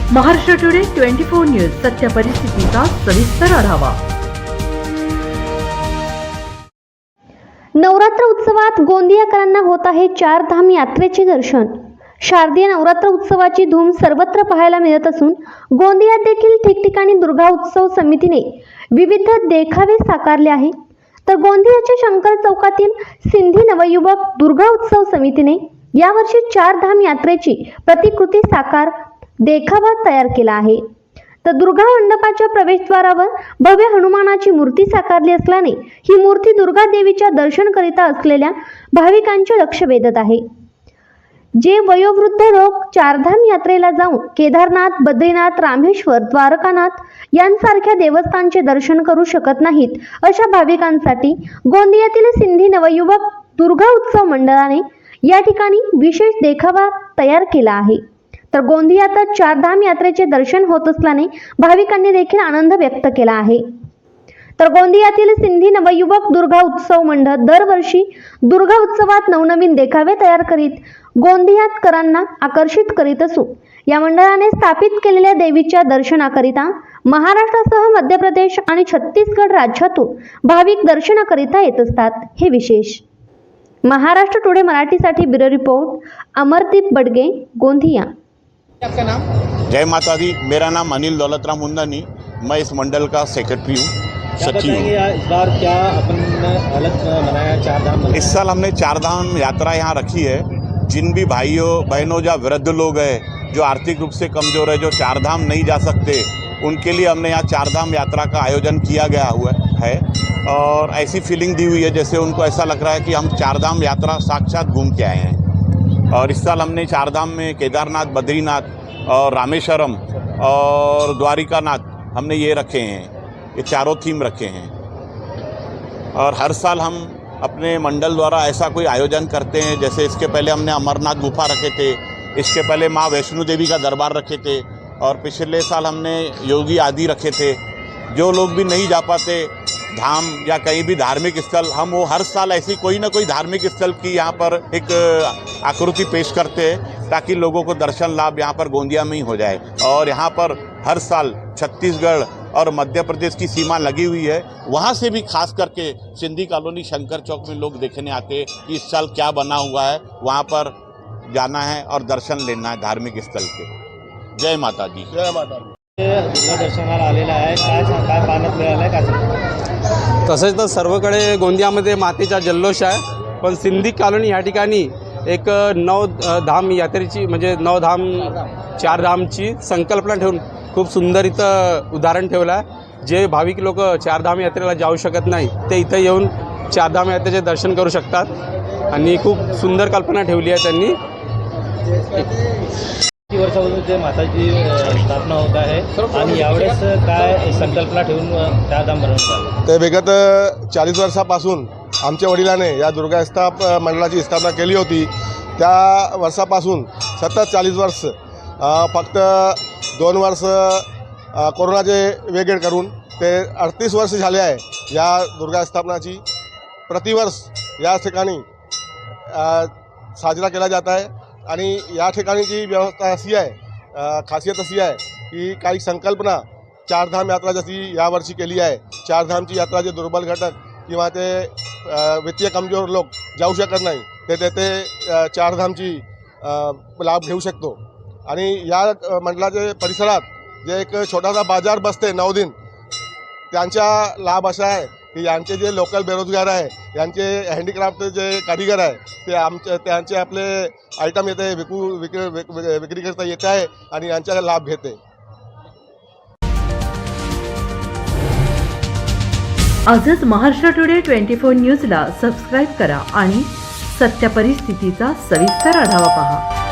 Maharashtra today 24 news सत्य परिस्थितीचा सविस्तर आढावा। नवरात्र उत्सवात गोंदियाकरांना होत आहे चार धाम यात्रेचे दर्शन। शारदीय नवरात्र उत्सवाची धूम सर्वत्र पाहायला मिळत असून गोंदियात देखील ठिकठिकाणी दुर्गा उत्सव समितीने विविध देखावे साकारले आहे। तर गोंदियाच्या शंकर चौकातील सिंधी नवयुवक दुर्गा उत्सव समितीने यावर्षी चार धाम यात्रेची प्रतिकृती साकार देखावा तयार केला आहे। तर दुर्गा मंडपाच्या प्रवेशद्वारावर भव्य हनुमानाची मूर्ती साकारली असल्याने ही मूर्ती दुर्गा देवीच्या दर्शन करिता असलेल्या भाविकांचे लक्ष वेधत आहे। जे वयोवृद्ध लोक चारधाम यात्रेला जाऊन केदारनाथ, बद्रीनाथ, रामेश्वर, द्वारकानाथ यांसारख्या देवस्थानचे दर्शन करू शकत नाहीत, अशा भाविकांसाठी गोंदियातील सिंधी नवयुवक दुर्गा उत्सव मंडळाने या ठिकाणी विशेष देखावा तयार केला आहे। तर गोंदियात चारधाम यात्रेचे दर्शन होत असल्याने भाविकांनी देखील आनंद व्यक्त केला आहे। तर गोंदियातील सिंधी नवयुवक दुर्गा उत्सव मंडळ दरवर्षी दुर्गा उत्सवात नवनवीन देखावे तयार करीत गोंदियातकरांना आकर्षित करीत असून या मंडळाने स्थापित केलेल्या देवीच्या दर्शनाकरिता महाराष्ट्रासह मध्य प्रदेश आणि छत्तीसगड राज्यातून भाविक दर्शनाकरिता येत असतात। हे विशेष। महाराष्ट्र टुडे मराठीसाठी ब्युरो रिपोर्ट अमरदीप बडगे, गोंदिया। आपका नाम? जय माता दी। मेरा नाम अनिल दौलतराम मुंदानी, मैं इस मंडल का सेक्रेटरी हूँ, सचिव हूँ। इस बार क्या अपन अलग मनाया चार धाम? इस साल हमने चार धाम यात्रा यहाँ रखी है। जिन भी भाइयों बहनों या वृद्ध लोग हैं जो आर्थिक रूप से कमज़ोर है, जो चार धाम नहीं जा सकते, उनके लिए हमने यहाँ चार धाम यात्रा का आयोजन किया गया हुआ है। और ऐसी फीलिंग दी हुई है जैसे उनको ऐसा लग रहा है कि हम चार धाम यात्रा साक्षात घूम के आए हैं। और इस साल हमने चार धाम में केदारनाथ, बद्रीनाथ और रामेश्वरम और द्वारिकानाथ हमने ये रखे हैं, ये चारों थीम रखे हैं। और हर साल हम अपने मंडल द्वारा ऐसा कोई आयोजन करते हैं, जैसे इसके पहले हमने अमरनाथ गुफा रखे थे, इसके पहले माँ वैष्णो देवी का दरबार रखे थे, और पिछले साल हमने योगी आदि रखे थे। जो लोग भी नहीं जा पाते धाम या कहीं भी धार्मिक स्थल, हम वो हर साल ऐसी कोई ना कोई धार्मिक स्थल की यहाँ पर एक आकृति पेश करते हैं ताकि लोगों को दर्शन लाभ यहाँ पर गोंदिया में ही हो जाए। और यहाँ पर हर साल छत्तीसगढ़ और मध्य प्रदेश की सीमा लगी हुई है, वहाँ से भी खास करके सिंधी कॉलोनी शंकर चौक में लोग देखने आते हैं कि इस साल क्या बना हुआ है, वहाँ पर जाना है और दर्शन लेना है धार्मिक स्थल के। जय माता दी। जय माता दी। दुर्गा दर्शनाला आलेला आहे, काय पाहण्यात मिळालं काय? तसेच तर सर्वकडे गोंदियामध्ये मातेचा जल्लोष आहे, पण सिंधी कॉलनी या ठिकाणी एक नवधाम यात्रेची म्हणजे नवधाम चार धामची संकल्पना ठेवून खूप सुंदर इथं उदाहरण ठेवलं आहे। जे भाविक लोक चारधाम यात्रेला जाऊ शकत नाही ते इथं येऊन चारधाम यात्रेचे दर्शन करू शकतात आणि खूप सुंदर कल्पना ठेवली आहे त्यांनी। किती वर्षापासून ते माताची स्थापना होत आहे आणि यावेळेस काय संकल्पना ठेवून चार धाम बनवतात? ते विगत 40 वर्षापासून आमच्या वडिलांने या दुर्गा मंडळाची स्थापना केली होती। त्या वर्षापासून सतत 40 वर्ष फक्त 2 वर्ष कोरोनाचे वेगळे करून ते 38 वर्ष झाले आहे या दुर्गा स्थापनाची। प्रतिवर्ष या ठिकाणी साजरा केला जात आहे आणि या ठिकाणीची व्यवस्था अशी आहे, खासियत अशी आहे की काही संकल्पना चारधाम यात्रा जशी यावर्षी केली आहे। चारधामची यात्रा जे दुर्बल घटक किंवा ते वित्तीय कमजोर लोक जाऊ शकत नाही ते तेथे चारधामची लाभ घेऊ शकतो। आणि या मंडळाच्या परिसरात जे एक छोटासा बाजार बसते 9 दिन, त्यांचा लाभ असा आहे की यांचे जे लोकल बेरोजगार आहे, यांचे हँडीक्राफ्ट जे कारीगर आहे ते त्यांचे आपले आयटम येते विक्री करता येत आहे आणि यांचा लाभ घेते। आजच महाराष्ट्र टुडे 24 न्यूजला सबस्क्राईब करा आणि सत्य परिस्थितीचा सविस्तर आढावा पहा।